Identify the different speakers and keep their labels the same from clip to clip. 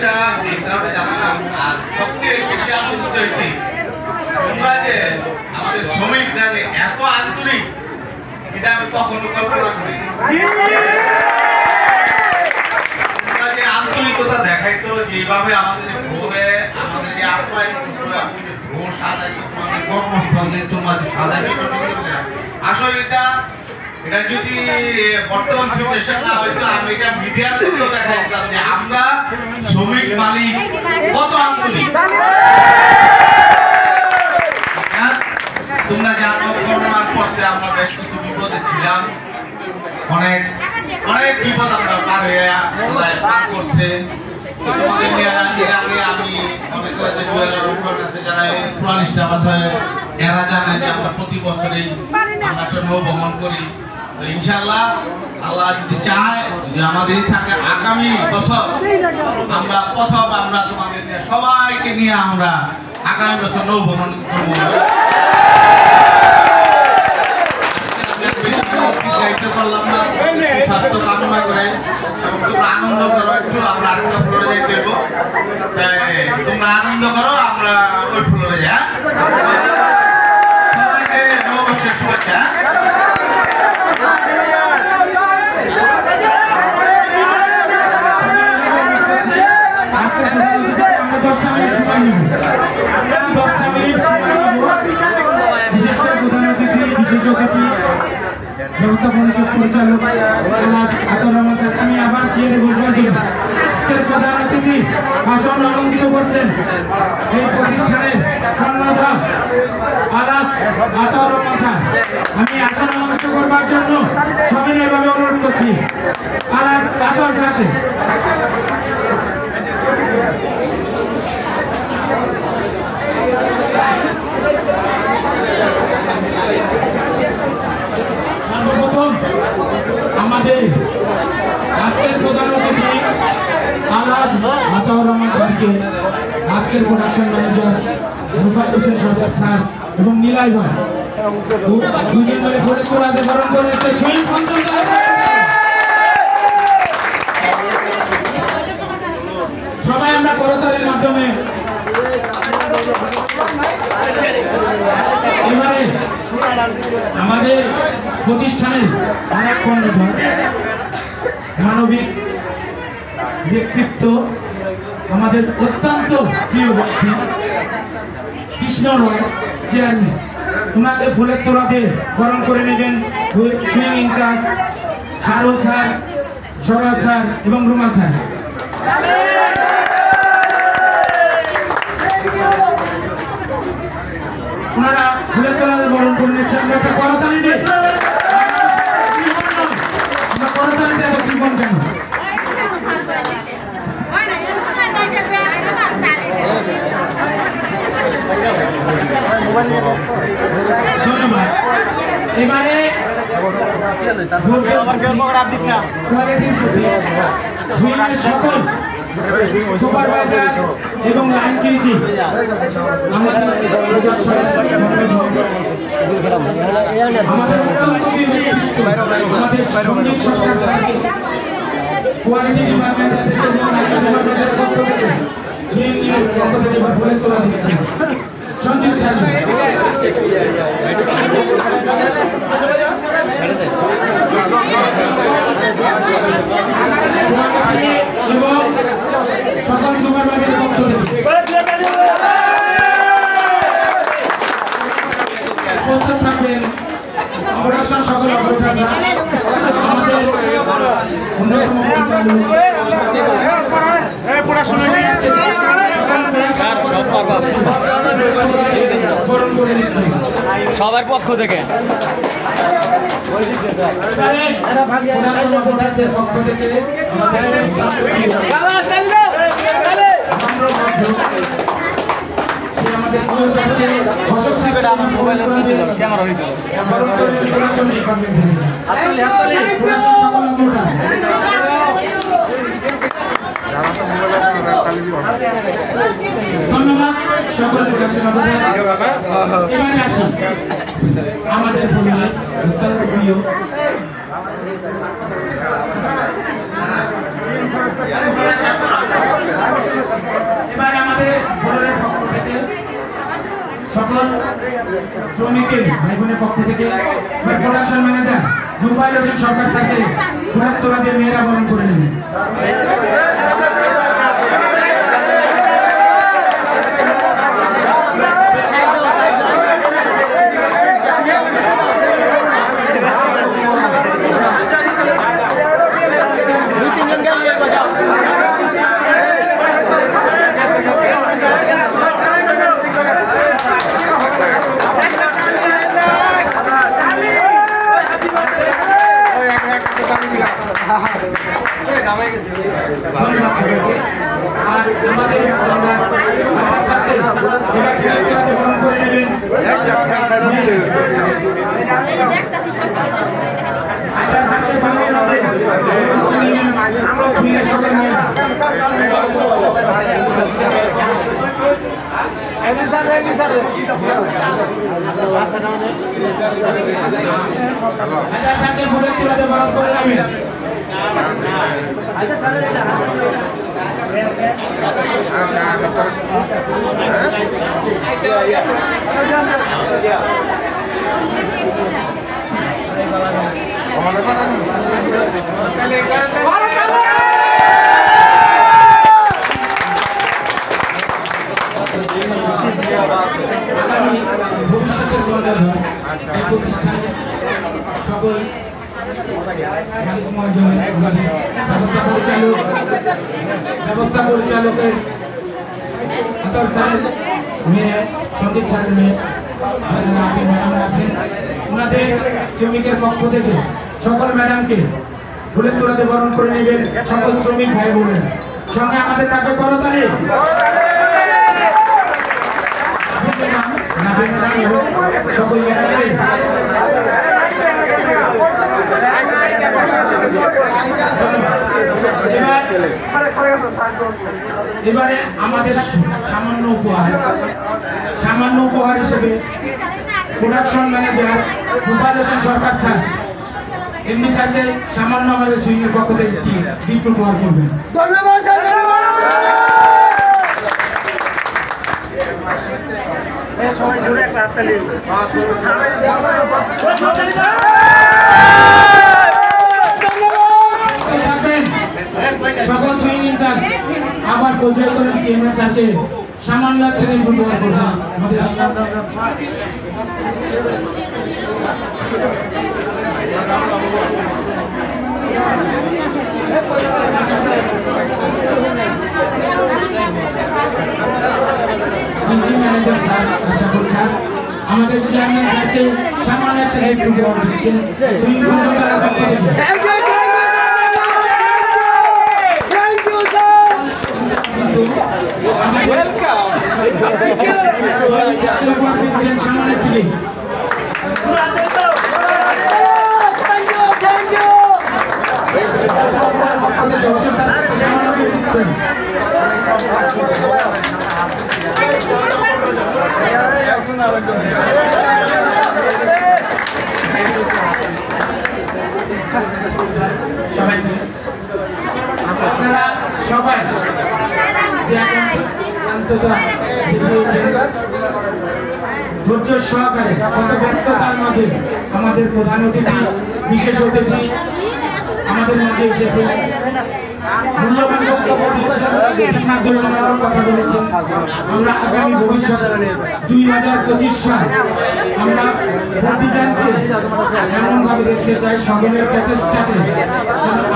Speaker 1: ভালোবাসা এই কারণে জানালাম, আর সবচেয়ে বেশি আনন্দিত হয়েছি তোমরা যে আমাদের শ্রমিকরা যে এত আন্তরিক, এটা আমি কখনো কল্পনা করি। তোমরা যে আন্তরিকতা দেখাইছো, যেভাবে আমাদের ভোরে আমাদের যে আপ্যায়ন করছো, ভোর সাজাইছো, তোমাদের কর্মস্থল যে তোমরা সাজাইছো, আসলে এটা যদি বর্তমান সিচুয়েশন না হয়তো আমি এটা মিডিয়ার মধ্যে দেখাইতাম যে আমরা শ্রমিক মালিক কত আন্তরিক। তোমরা জানো করোনার পর আমরা বেশ কিছু বিপদে ছিলাম, অনেক অনেক বিপদ আমরা পার করছে। তোমাদের নিয়ে এর আগে আমি অনেক জুয়েলার উপকরণ আছে যারা পুরান স্টাফ আছে, এরা জানে যে আমরা প্রতি বছরই আমরা একটা নৌ ভ্রমণ করি। তো ইনশাআল্লাহ আল্লাহ যদি চায়, যদি আমাদের থাকে আগামী বছর আমরা প্রথম আমরা তোমাদের নিয়ে সবাইকে নিয়ে আমরা আগামী বছর নৌ ভ্রমণ করবো। করলাম না, স্বাস্থ্য কামনা করে এবং তোমরা আনন্দ করো, একটু আমরা আরেকটা ফ্লোরে যাইতে দেবো, তোমরা আনন্দ করো, আমরা ওই ফ্লোরে যাই। সবাইকে নববর্ষের শুভেচ্ছা।
Speaker 2: ব্যবস্থাপনা পরিচালক আমি আবার চেয়ারে বসবার জন্য আজকের প্রধান অতিথি ভাষণ অলঙ্কিত করছেন এই প্রতিষ্ঠানের কর্ণধার আলাস আতাউর রহমান স্যার। আমি আসন অলঙ্কিত করবার জন্য সবিনয়ভাবে অনুরোধ করছি আলাস আতাউর স্যারকে। সর্বপ্রথম আমাদের আজকের প্রধান অতিথি আলাজ আতাউর রহমান স্যারকে আজকের প্রোডাকশন ম্যানেজার রুফাই হোসেন সরকার স্যার এবং নীলাই ভাই দুজন মিলে ফোনে তোলাতে বরণ করে সবাই আমরা করতালির মাধ্যমে এবারে আমাদের প্রতিষ্ঠানের আরেক কর্ণধার মানবিক ব্যক্তিত্ব, আমাদের অত্যন্ত প্রিয় ব্যক্তি কৃষ্ণ রয় চেয়ারম্যান, ওনাকে ফুলের তোড়া দিয়ে বরণ করে নেবেন swing incharge Shahrukh sir, Saraj sir এবং রুমাল স্যার। ওনারা ফুলের তোড়া দিয়ে বরণ করে নিচ্ছে। আমরা একটা করতালি দিই, আমরা করতালি দিয়ে জীবন কেন ধন্যবাদ। এবারে সকল সুপারভাইজার এবং লাইন কিউজি আমাদের সঞ্জীব সরকার স্যারকে কোয়ালিটি ডিপার্টমেন্টের থেকে সুপারভাইজারের পক্ষ থেকে জিএমইর পক্ষ থেকে ফুলের তোলা দিচ্ছি সঞ্জীব স্যার এবং সকল সুপারভাইজারের পক্ষ থেকে প্রস্তুত থাকবেন প্রোডাকশন সকল অপারেটররা, আমাদের অন্যতম পরিচালক
Speaker 3: সবার পক্ষ থেকে
Speaker 2: ধন্যবাদ সকল প্রোডাকশন এবারে আসি আমাদের সঙ্গে অত্যন্ত প্রিয় সকল শ্রমিকের ভাই বোনের পক্ষ থেকে প্রোডাকশন ম্যানেজার রুবাইল হোসেন সরকার স্যারকে ফুলের তোলা দিয়ে মেয়েরা বরণ করে নেবেন। ভবিষ্যতের কর্ণধার এই প্রতিষ্ঠানে সকল মালিক মহাজনের ব্যবস্থা পরিচালকের আতর স্যারের মেয়ে সঞ্জিত স্যারের মেয়ে যারা আছেন ম্যাডামরা আছেন ওনাদের শ্রমিকের পক্ষ থেকে সকল ম্যাডামকে ফুলের তোড়াতে বরণ করে নেবেন সকল শ্রমিক ভাই বোনের সঙ্গে আমাদের তাকে করতালি সকল ম্যাডামকে এবারে আমাদের সামান্য উপহার হিসেবে প্রোডাকশন ম্যানেজার রুবাইল হোসেন সরকার স্যার এমনি স্যারকে সামান্য আমাদের সুইং এর পক্ষ থেকে গিফট উপহার করবেন। ধন্যবাদ স্যার। সবাই জুড়ে একটা হাততালি। সকল সুইং ইনচার্জ আবার পরিচয় করেন চেয়ারম্যান স্যারকে সামান্য একটা গিফট উপহার করবেন। আমাদের ম্যানেজার স্যার আশা করি স্যার আমাদের চেয়ারম্যান স্যারকে সামান্য একটা গিফট উপহার দিচ্ছেন সুইং পঞ্চতলার পক্ষ থেকে। সামান্য থেকে সবাইকে আপনারা সবাই যে অন্তত দেখিয়েছেন ধৈর্য সহকারে শত ব্যস্ততার মাঝে আমাদের প্রধান অতিথি বিশেষ অতিথি আমাদের মাঝে এসেছে মূল্যবান বক্তব্য দিয়েছেন কথা বলেছেন। আমরা আগামী ভবিষ্যতে 2025 সাল আমরা প্রতিষ্ঠানকে এমনভাবে দেখতে চাই সকলের প্রচেষ্টাতে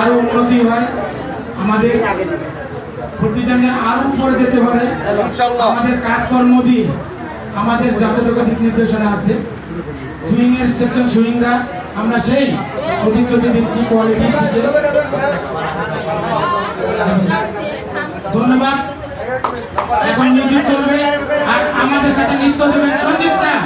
Speaker 2: আরো উন্নতি হয় আমাদের প্রতিষ্ঠানে আরো উপরে যেতে পারে আমাদের কাজকর্ম দিয়ে আমাদের যতটুকু দিক নির্দেশনা আছে সুইং এর সেকশন সুইংরা আমরা সেই প্রতিশ্রুতি দিচ্ছি কোয়ালিটির দিকে। ধন্যবাদ। এখন মিউজিক চলবে আর আমাদের সাথে নৃত্য দেবেন সঞ্জিত স্যার।